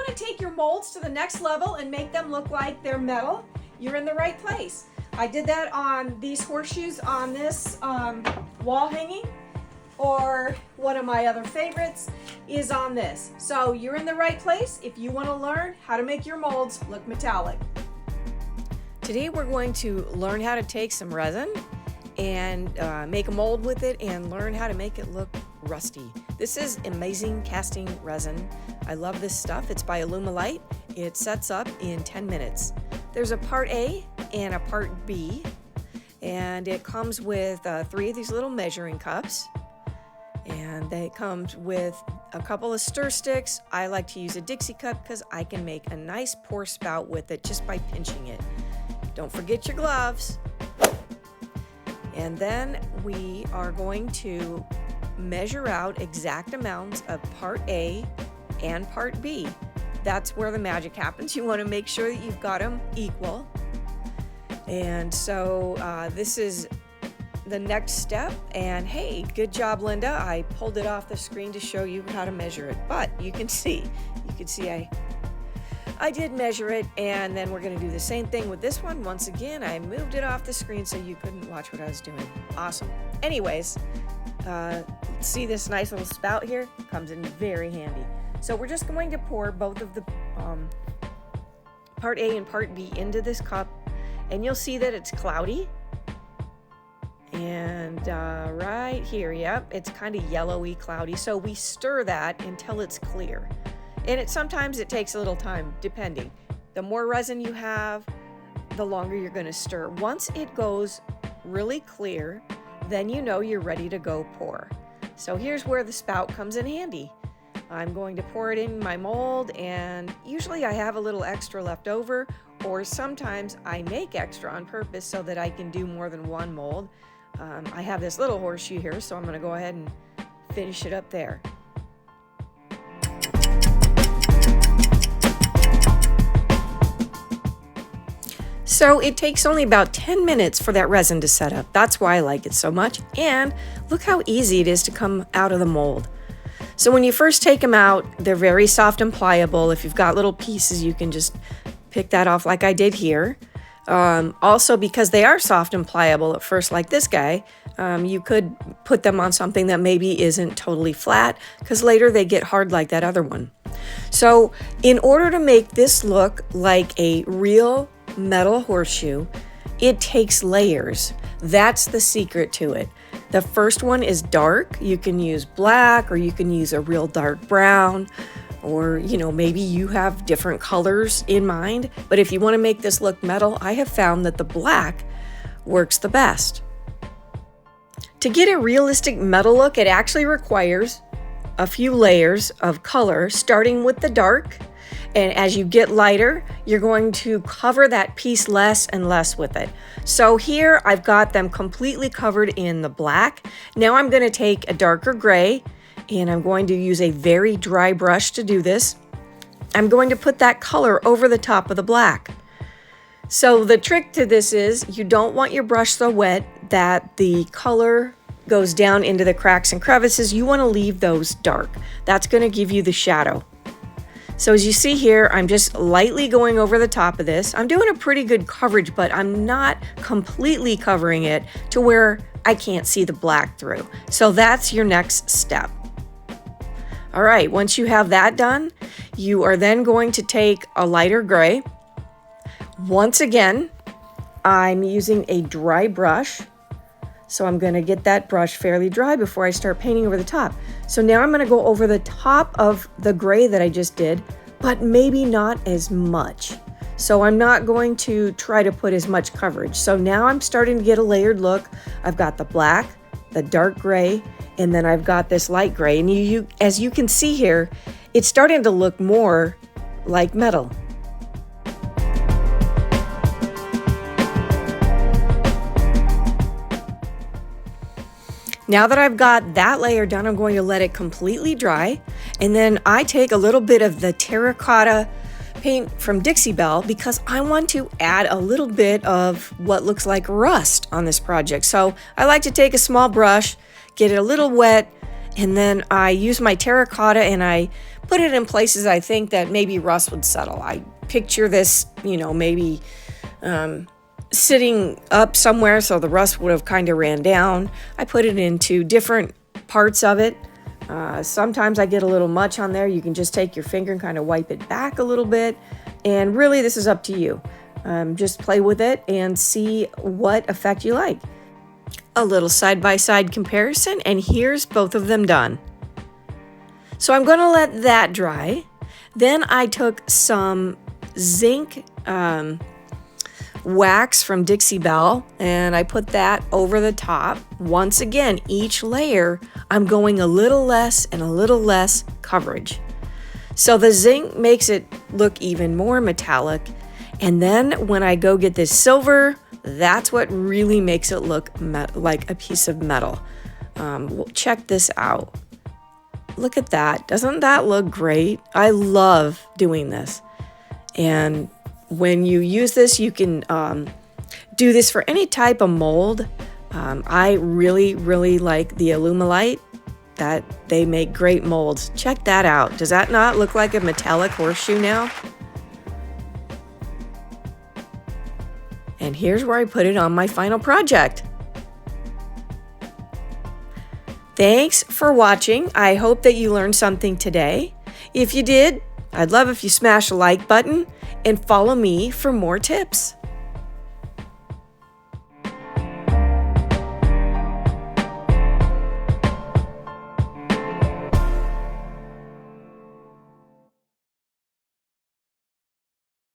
want to take your molds to the next level and make them look like they're metal, you're in the right place. I did that on these horseshoes on this wall hanging, or one of my other favorites is on this. So you're in the right place if you want to learn how to make your molds look metallic. Today we're going to learn how to take some resin and make a mold with it and learn how to make it look rusty. This is amazing casting resin. I love this stuff. It's by Alumilite. It sets up in 10 minutes. There's a part A and a part B, and it comes with 3 of these little measuring cups, and it comes with a couple of stir sticks. I like to use a Dixie cup because I can make a nice pour spout with it just by pinching it. Don't forget your gloves. And then we are going to measure out exact amounts of part A and part B. That's where the magic happens. You want to make sure that you've got them equal. And so this is the next step. And hey, good job, Linda. I pulled it off the screen to show you how to measure it. But you can see I did measure it, and then we're going to do the same thing with this one. Once again, I moved it off the screen so you couldn't watch what I was doing. Awesome. Anyways, see this nice little spout here? Comes in very handy. So we're just going to pour both of the part A and part B into this cup, and you'll see that it's cloudy. And right here, yep, it's kind of yellowy cloudy. So we stir that until it's clear. And sometimes it takes a little time, depending. The more resin you have, the longer you're going to stir. Once it goes really clear, then you know you're ready to go pour. So here's where the spout comes in handy. I'm going to pour it in my mold, and usually I have a little extra left over, or sometimes I make extra on purpose so that I can do more than one mold. I have this little horseshoe here, so I'm going to go ahead and finish it up there. So it takes only about 10 minutes for that resin to set up. That's why I like it so much. And look how easy it is to come out of the mold. So when you first take them out, they're very soft and pliable. If you've got little pieces, you can just pick that off like I did here. Also, because they are soft and pliable at first, like this guy, you could put them on something that maybe isn't totally flat, because later they get hard like that other one. So in order to make this look like a real metal horseshoe, it takes layers. That's the secret to it. The first one is dark. You can use black, or you can use a real dark brown, or maybe you have different colors in mind. But if you want to make this look metal, I have found that the black works the best. To get a realistic metal look, it actually requires a few layers of color, starting with the dark. And as you get lighter, you're going to cover that piece less and less with it. So here I've got them completely covered in the black. Now I'm going to take a darker gray, and I'm going to use a very dry brush to do this. I'm going to put that color over the top of the black. So the trick to this is you don't want your brush so wet that the color goes down into the cracks and crevices. You want to leave those dark. That's going to give you the shadow. So as you see here, I'm just lightly going over the top of this. I'm doing a pretty good coverage, but I'm not completely covering it to where I can't see the black through. So that's your next step. All right, once you have that done, you are then going to take a lighter gray. Once again, I'm using a dry brush. So I'm going to get that brush fairly dry before I start painting over the top. So now I'm going to go over the top of the gray that I just did, but maybe not as much. So I'm not going to try to put as much coverage. So now I'm starting to get a layered look. I've got the black, the dark gray, and then I've got this light gray. And as you can see here, it's starting to look more like metal. Now that I've got that layer done, I'm going to let it completely dry. And then I take a little bit of the terracotta paint from Dixie Belle because I want to add a little bit of what looks like rust on this project. So I like to take a small brush, get it a little wet, and then I use my terracotta and I put it in places I think that maybe rust would settle. I picture this, maybe sitting up somewhere so the rust would have kind of ran down. I put it into different parts of it. Sometimes I get a little much on there. You can just take your finger and kind of wipe it back a little bit. And really, this is up to you. Just play with it and see what effect you like. A little side-by-side comparison, and here's both of them done. So I'm going to let that dry. Then I took some zinc wax from Dixie Belle, and I put that over the top. Once again, each layer, I'm going a little less and a little less coverage. So the zinc makes it look even more metallic. And then when I go get this silver, that's what really makes it look like a piece of metal. Check this out. Look at that. Doesn't that look great? I love doing this. And when you use this, you can do this for any type of mold. I really, really like the Alumilite. That they make great molds. Check that out. Does that not look like a metallic horseshoe now? And here's where I put it on my final project. Thanks for watching. I hope that you learned something today. If you did, I'd love if you smash the like button and follow me for more tips.